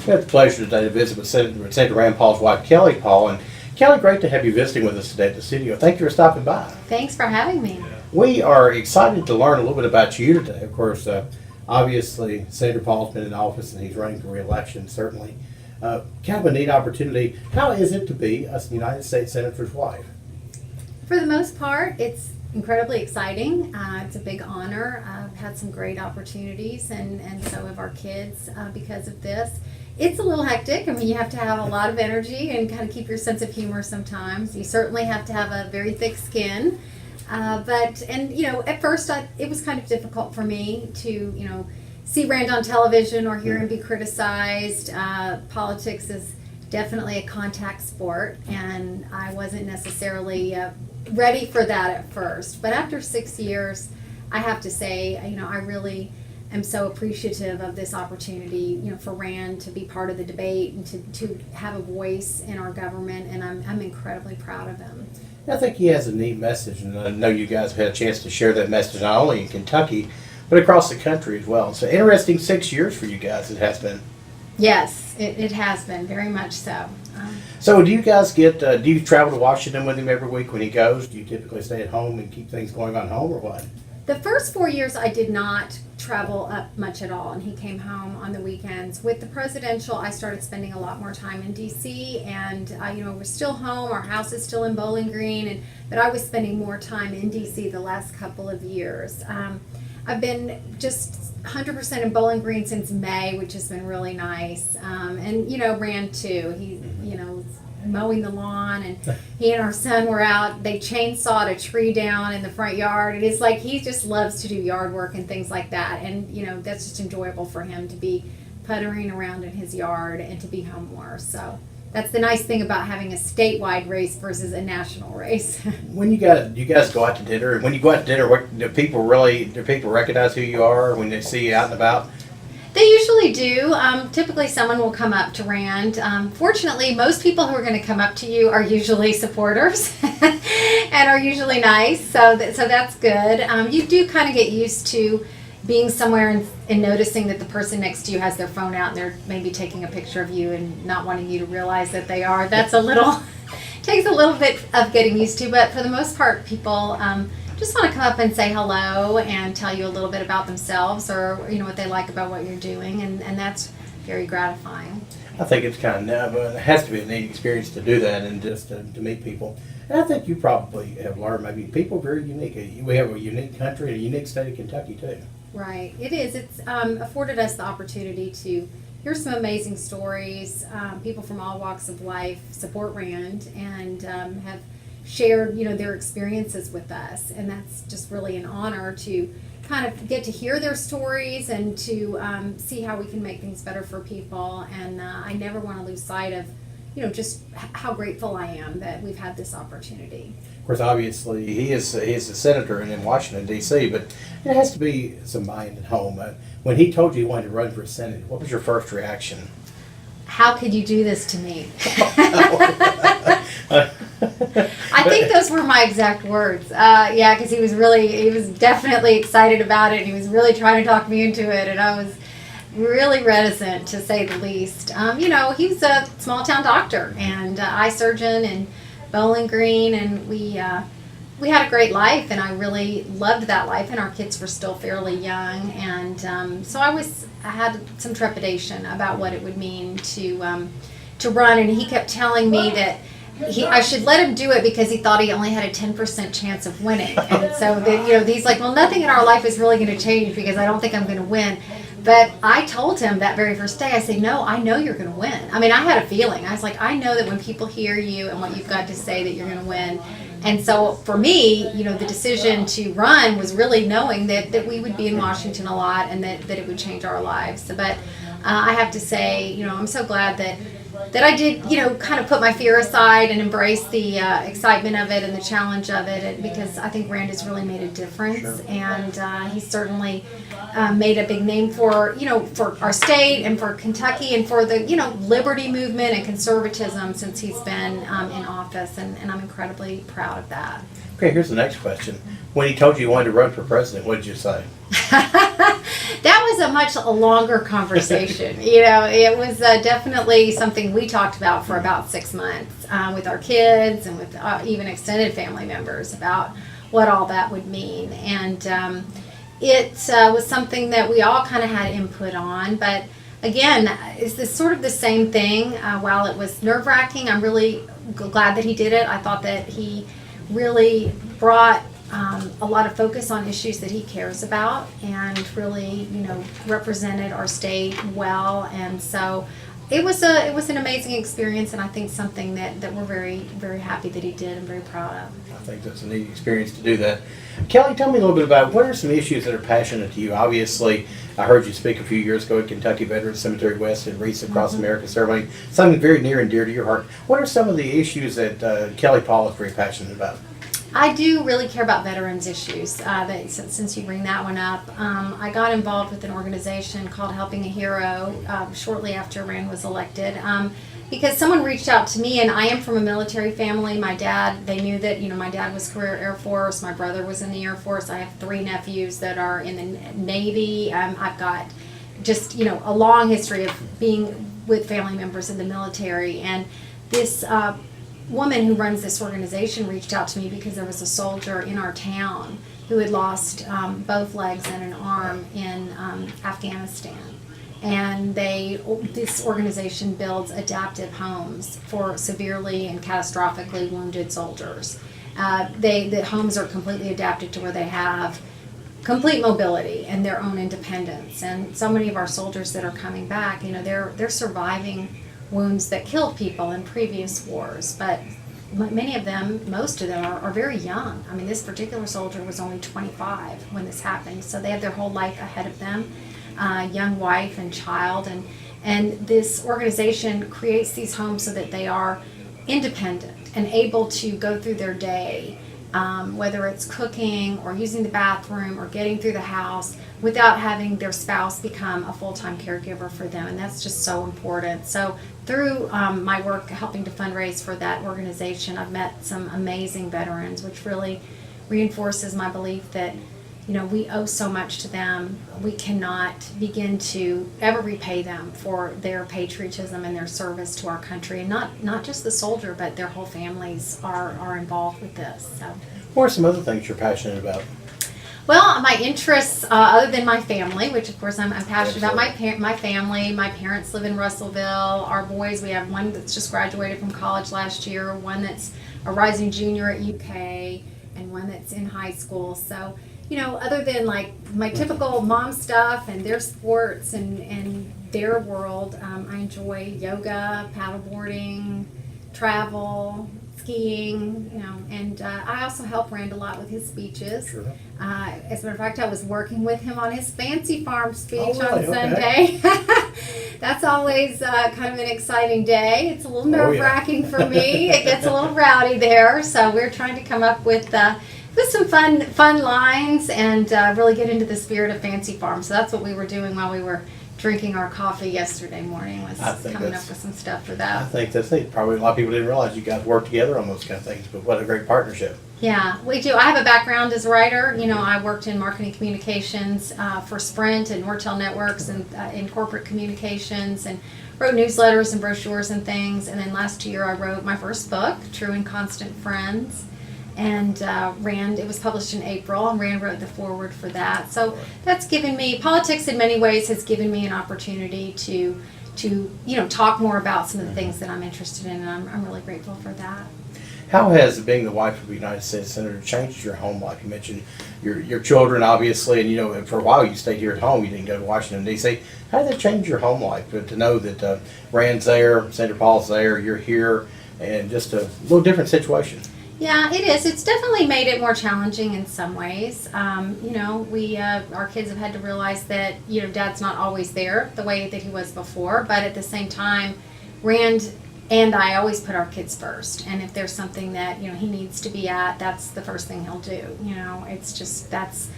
We have the pleasure today to visit with Senator Rand Paul's wife, Kelley Paul. And Kelley, great to have you visiting with us today at the studio. Thank you for stopping by. Thanks for having me. We are excited to learn a little bit about you today. Of course, obviously, Senator Paul's been in office and he's running for re-election, certainly. Kind of a neat opportunity. How is it to be a United States Senator's wife? For the most part, it's incredibly exciting. It's a big honor. I've had some great opportunities, and so have our kids because of this. It's a little hectic. I mean, you have to have a lot of energy and kind of keep your sense of humor sometimes. You certainly have to have a very thick skin. At first it was kind of difficult for me to, see Rand on television or hear him be criticized. Politics is definitely a contact sport, and I wasn't necessarily ready for that at first. But after 6 years, I have to say, I really am so appreciative of this opportunity, for Rand to be part of the debate and to have a voice in our government, and I'm incredibly proud of him. I think he has a neat message, and I know you guys have had a chance to share that message not only in Kentucky, but across the country as well. So interesting 6 years for you guys, it has been. Yes, it has been, very much so. So do you guys do you travel to Washington with him every week when he goes? Do you typically stay at home and keep things going on home, or what? The first 4 years I did not travel up much at all, and he came home on the weekends. With the presidential, I started spending a lot more time in D.C., and we're still home. Our house is still in Bowling Green, but I was spending more time in D.C. the last couple of years. I've been just 100% in Bowling Green since May, which has been really nice. Rand too. He, was mowing the lawn, and he and our son were out. They chainsawed a tree down in the front yard. And it's like he just loves to do yard work and things like that. And, that's just enjoyable for him to be puttering around in his yard and to be home more. So that's the nice thing about having a statewide race versus a national race. When you guys go out to dinner, when you go out to dinner, do people recognize who you are when they see you out and about? They usually do. Typically someone will come up to Rand. Fortunately, most people who are going to come up to you are usually supporters and are usually nice, so that's good. You do kind of get used to being somewhere and noticing that the person next to you has their phone out and they're maybe taking a picture of you and not wanting you to realize that they are. That's takes a little bit of getting used to, but for the most part, people just want to come up and say hello and tell you a little bit about themselves or what they like about what you're doing, and that's very gratifying. I think it's kind of it has to be a neat experience to do that and just to meet people. And I think you probably have learned maybe people are very unique. We have a unique country and a unique state of Kentucky too. Right, it is. It's afforded us the opportunity to hear some amazing stories. People from all walks of life support Rand and have shared, their experiences with us, and that's just really an honor to kind of get to hear their stories and to see how we can make things better for people. And I never want to lose sight of, just how grateful I am that we've had this opportunity. Of course, obviously, he's a senator in Washington, D.C., but it has to be some mind at home. When he told you he wanted to run for Senate, what was your first reaction? How could you do this to me? I think those were my exact words. Because he was definitely excited about it, and he was really trying to talk me into it, and I was really reticent, to say the least. He was a small town doctor and eye surgeon in Bowling Green, and we had a great life, and I really loved that life, and our kids were still fairly young, and so I had some trepidation about what it would mean to run, and he kept telling me that I should let him do it because he thought he only had a 10% chance of winning, and so he's like, well, nothing in our life is really going to change because I don't think I'm going to win. But I told him that very first day, I said, no, I know you're going to win. I mean, I had a feeling. I was like, I know that when people hear you and what you've got to say that you're going to win. And so for me, the decision to run was really knowing that we would be in Washington a lot and that it would change our lives. But I have to say, I'm so glad that I did, kind of put my fear aside and embrace the excitement of it and the challenge of it, because I think Rand has really made a difference. Sure. And he's certainly made a big name for our state and for Kentucky and for the, liberty movement and conservatism since he's been in office, and I'm incredibly proud of that. Okay, here's the next question. When he told you he wanted to run for president, what did you say? That was a much longer conversation. It was definitely something we talked about for about 6 months with our kids and with even extended family members about what all that would mean. And it was something that we all kind of had input on. But again, it's this sort of the same thing. While it was nerve-wracking, I'm really glad that he did it. I thought that he really brought a lot of focus on issues that he cares about and really, represented our state well. And so it was an amazing experience, and I think something that we're very, very happy that he did and very proud of. I think that's a neat experience to do that. Kelley, tell me a little bit about what are some issues that are passionate to you. Obviously, I heard you speak a few years ago at Kentucky Veterans Cemetery West and Wreaths Across America ceremony, something very near and dear to your heart. What are some of the issues that Kelley Paul is very passionate about? I do really care about veterans issues. Since you bring that one up, I got involved with an organization called Helping a Hero shortly after Rand was elected, because someone reached out to me, and I am from a military family. My dad, they knew that my dad was career Air Force. My brother was in the Air Force. I have 3 nephews that are in the Navy. I've got just a long history of being with family members in the military, and this woman who runs this organization reached out to me because there was a soldier in our town who had lost both legs and an arm in Afghanistan. And this organization builds adaptive homes for severely and catastrophically wounded soldiers. The homes are completely adapted to where they have complete mobility and their own independence. And so many of our soldiers that are coming back, they're surviving wounds that killed people in previous wars, but many of them, most of them are very young. I mean, this particular soldier was only 25 when this happened, so they have their whole life ahead of them, young wife and child, and this organization creates these homes so that they are independent and able to go through their day, whether it's cooking or using the bathroom or getting through the house without having their spouse become a full-time caregiver for them, and that's just so important. So through my work helping to fundraise for that organization, I've met some amazing veterans, which really reinforces my belief that we owe so much to them. We cannot begin to ever repay them for their patriotism and their service to our country, and not just the soldier, but their whole families are involved with this. So, What are some other things you're passionate about? well, my interests, other than my family, which of course I'm passionate about my family. My parents live in Russellville. Our boys, we have one that's just graduated from college last year, one that's a rising junior at UK, and one that's in high school. So, other than like my typical mom stuff and their sports and their world, I enjoy yoga, paddleboarding, travel, skiing, and I also help Rand a lot with his speeches. Sure. As a matter of fact, I was working with him on his Fancy Farm speech Oh, really? on Sunday. That's always kind of an exciting day. It's a little nerve-wracking for me. It gets a little rowdy there, so we're trying to come up with some fun lines and really get into the spirit of Fancy Farm. So that's what we were doing while we were drinking our coffee yesterday morning, was coming up with some stuff for that. I think that's it. Probably a lot of people didn't realize you guys work together on those kind of things, but what a great partnership. Yeah, we do. I have a background as a writer. I worked in marketing communications for Sprint and Nortel Networks and in corporate communications, and wrote newsletters and brochures and things. And then last year I wrote my first book, True and Constant Friends. And Rand, it was published in April, and Rand wrote the foreword for that. So that's given me, politics in many ways has given me an opportunity to talk more about some of the things that I'm interested in, and I'm really grateful for that. How has being the wife of a United States Senator changed your home life? You mentioned your children, obviously, and for a while you stayed here at home. You didn't go to Washington, D.C. How did that change your home life? To know that Rand's there, Senator Paul's there, you're here, and just a little different situation. Yeah, it is. It's definitely made it more challenging in some ways. Our kids have had to realize that, Dad's not always there the way that he was before, but at the same time, Rand and I always put our kids first. And if there's something that, he needs to be at, that's the first thing he'll do. That's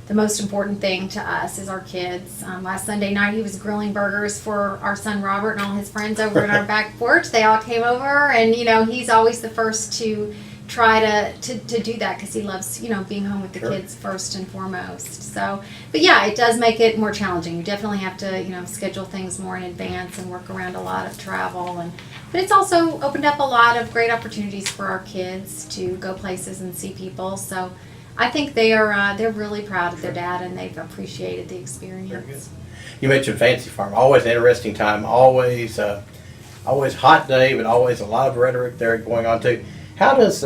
the most important thing to us is our kids. Last Sunday night, he was grilling burgers for our son Robert and all his friends over in our back porch. They all came over, and, he's always the first to try to do that because he loves, being home with the Sure. kids first and foremost. So, but yeah, it does make it more challenging. You definitely have to, schedule things more in advance and work around a lot of travel. But it's also opened up a lot of great opportunities for our kids to go places and see people. So I think they're really proud of their dad, and they've appreciated the experience. Very good. You mentioned Fancy Farm. Always an interesting time. Always hot day, but always a lot of rhetoric there going on too. How does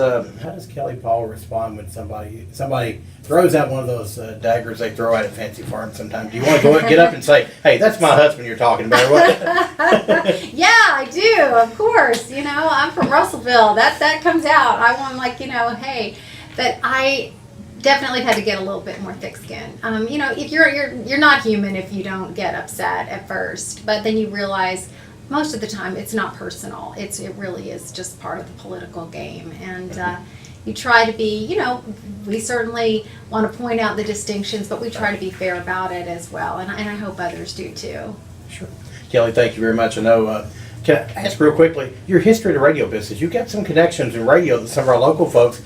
Kelley Paul respond when somebody throws out one of those daggers they throw out at Fancy Farm sometimes? Do you want to get up and say, "Hey, that's my husband you're talking about"? Or what? Yeah, I do. Of course, I'm from Russellville. That comes out. I'm like, hey, but I definitely had to get a little bit more thick skin. If you're not human if you don't get upset at first, but then you realize most of the time it's not personal. It really is just part of the political game, and you try to be. We certainly want to point out the distinctions, but we try to be fair about it as well, and I hope others do too. Sure. Kelley, thank you very much. I know. Can I ask real quickly your history of the radio business? You've got some connections in radio that some of our local folks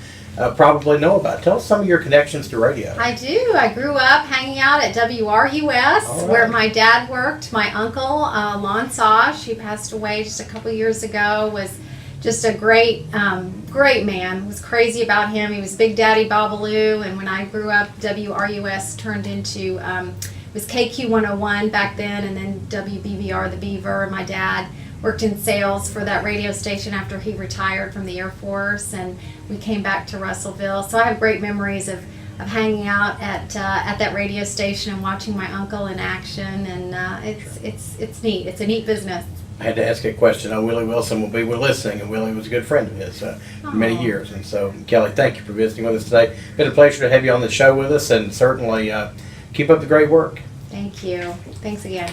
probably know about. Tell us some of your connections to radio. I do. I grew up hanging out at WRUS, All right. where my dad worked. My uncle, Lon Sosh, who passed away just a couple years ago, was just a great man. Was crazy about him. He was Big Daddy Babaloo, and when I grew up, WRUS turned into, it was KQ 101 back then, and then WBBR, the Beaver. My dad worked in sales for that radio station after he retired from the Air Force, and we came back to Russellville. So I have great memories of hanging out at that radio station and watching my uncle in action, and it's neat. It's a neat business. I had to ask a question. Willie Wilson will be listening, and Willie was a good friend of his for many Aw. years. And so, Kelley, thank you for visiting with us today. Been a pleasure to have you on the show with us, and certainly keep up the great work. Thank you. Thanks again.